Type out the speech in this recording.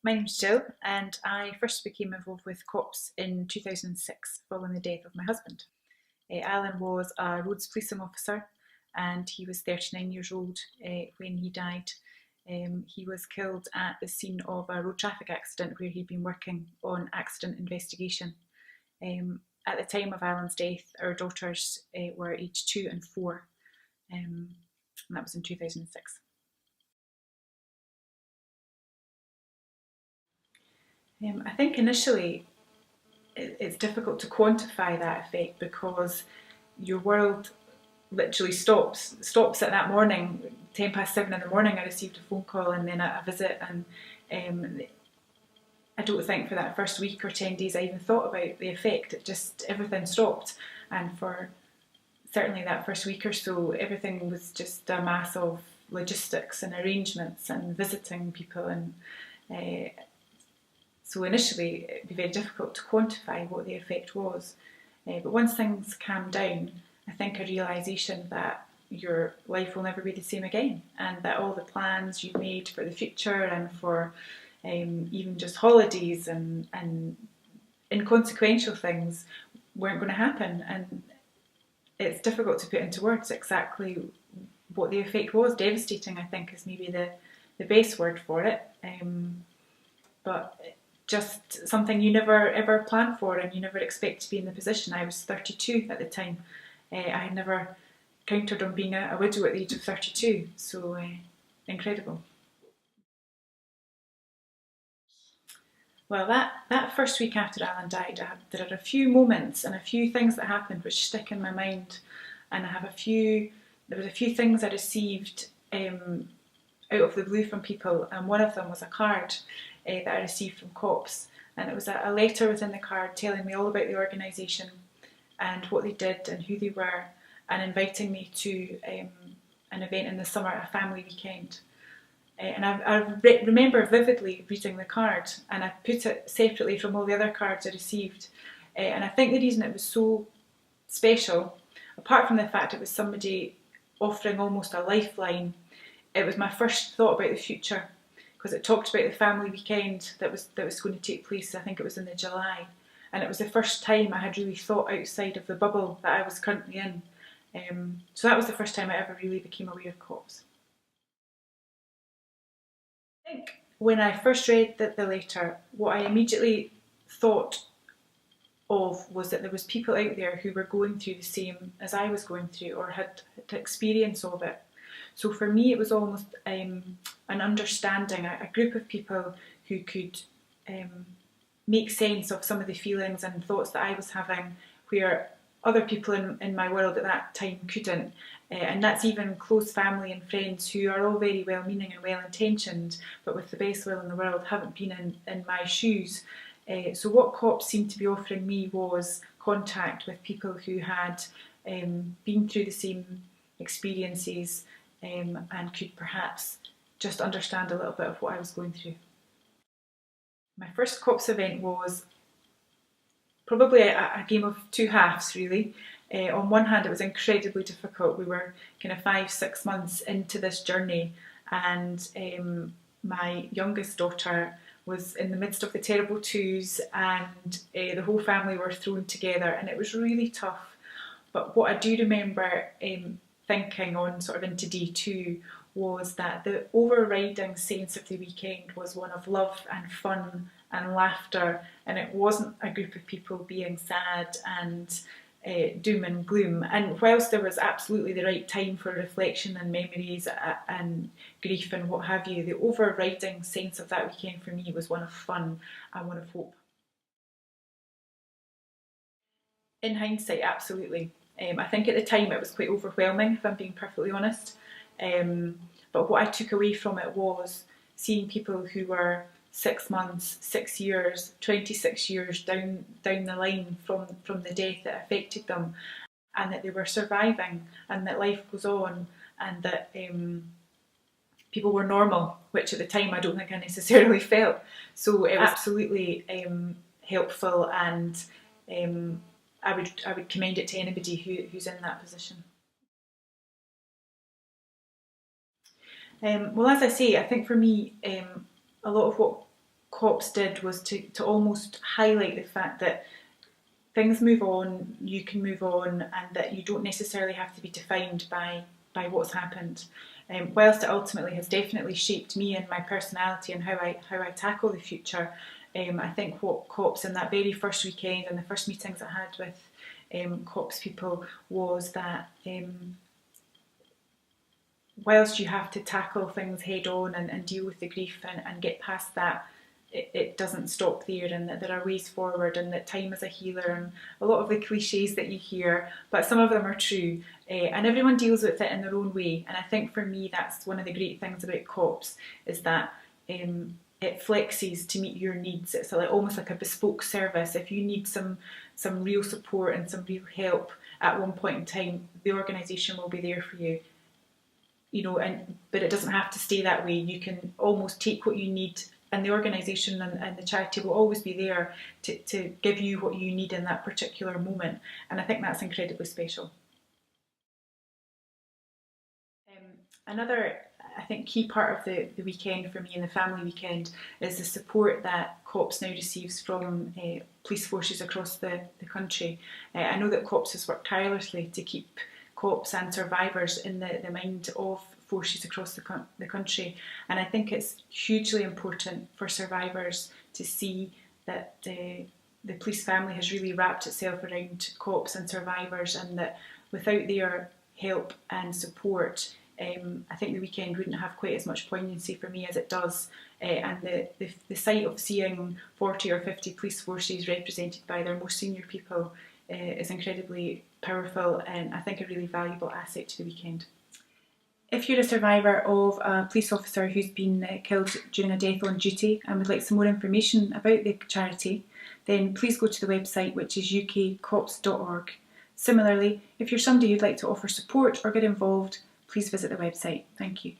My name's Jill, and I first became involved with COPS in 2006 following the death of my husband. Alan was a roads policing officer and he was 39 years old when he died. He was killed at the scene of a road traffic accident where he'd been working on accident investigation. At the time of Alan's death, our daughters were aged 2 and 4, and that was in 2006. I think initially it's difficult to quantify that effect because your world literally stops at that morning. 7:10 in the morning, I received a phone call and then a visit, and I don't think for that first week or 10 days I even thought about the effect. It just, everything stopped, and for certainly that first week or so, everything was just a mass of logistics and arrangements and visiting people, and uh, so initially it'd be very difficult to quantify what the effect was. But once things calmed down, I think a realisation that your life will never be the same again, and that all the plans you've made for the future and for even just holidays and inconsequential things weren't going to happen. And it's difficult to put into words exactly what the effect was. Devastating, I think, is maybe the best word for it. But just something you never ever plan for and you never expect to be in the position. I was 32 at the time. I had never counted on being a widow at the age of 32, so incredible. Well, that first week after Alan died, there are a few moments and a few things that happened which stick in my mind, and there was a few things I received out of the blue from people, and one of them was a card that I received from COPS, and it was a letter within the card telling me all about the organisation and what they did and who they were, and inviting me to an event in the summer, a family weekend. And remember vividly reading the card, and I put it separately from all the other cards I received. And I think the reason it was so special, apart from the fact it was somebody offering almost a lifeline, it was my first thought about the future, because it talked about the family weekend that was going to take place. I think it was in the July, and it was the first time I had really thought outside of the bubble that I was currently in. So that was the first time I ever really became aware of COPS. I think when I first read the letter, what I immediately thought of was that there was people out there who were going through the same as I was going through or had experience of it. So for me, it was almost an understanding, a group of people who could um, make sense of some of the feelings and thoughts that I was having, where other people in my world at that time couldn't. And that's even close family and friends who are all very well meaning and well intentioned, but with the best will in the world haven't been in my shoes. So what COPS seemed to be offering me was contact with people who had been through the same experiences, and could perhaps just understand a little bit of what I was going through. My first COPS event was probably a game of two halves, really. On one hand, it was incredibly difficult. We were kind of 5, 6 months into this journey, and my youngest daughter was in the midst of the terrible twos, and the whole family were thrown together, and it was really tough. But what I do remember thinking on sort of into day two was that the overriding sense of the weekend was one of love and fun and laughter, and it wasn't a group of people being sad and doom and gloom. And whilst there was absolutely the right time for reflection and memories and grief and what have you, the overriding sense of that weekend for me was one of fun and one of hope. In hindsight, absolutely. I think at the time it was quite overwhelming, if I'm being perfectly honest. But what I took away from it was seeing people who were 6 months, 6 years, 26 years down the line from the death that affected them, and that they were surviving, and that life goes on, and that people were normal, which at the time I don't think I necessarily felt. So it was absolutely helpful, and I would commend it to anybody who's in that position. Well, as I say, I think for me, a lot of what COPS did was to almost highlight the fact that things move on, you can move on, and that you don't necessarily have to be defined by what's happened. Whilst it ultimately has definitely shaped me and my personality and how I tackle the future, I think what COPS in that very first weekend and the first meetings I had with COPS people was that whilst you have to tackle things head on and deal with the grief and get past that, it doesn't stop there, and that there are ways forward, and that time is a healer, and a lot of the cliches that you hear, but some of them are true, and everyone deals with it in their own way. And I think for me that's one of the great things about COPS, is that it flexes to meet your needs. It's almost like a bespoke service. If you need some real support and some real help at one point in time, the organisation will be there for you. But it doesn't have to stay that way. You can almost take what you need, and the organisation and the charity will always be there to give you what you need in that particular moment. And I think that's incredibly special. Another, I think, key part of the weekend for me, and the family weekend, is the support that COPS now receives from police forces across the country. I know that COPS has worked tirelessly to keep COPS and survivors in the mind of forces across the country, and I think it's hugely important for survivors to see that the police family has really wrapped itself around COPS and survivors, and that without their help and support, I think the weekend wouldn't have quite as much poignancy for me as it does. And the sight of seeing 40 or 50 police forces represented by their most senior people is incredibly powerful, and I think a really valuable asset to the weekend. If you're a survivor of a police officer who's been killed during a death on duty and would like some more information about the charity, then please go to the website, which is ukcops.org. Similarly, if you're somebody who'd like to offer support or get involved, please visit the website. Thank you.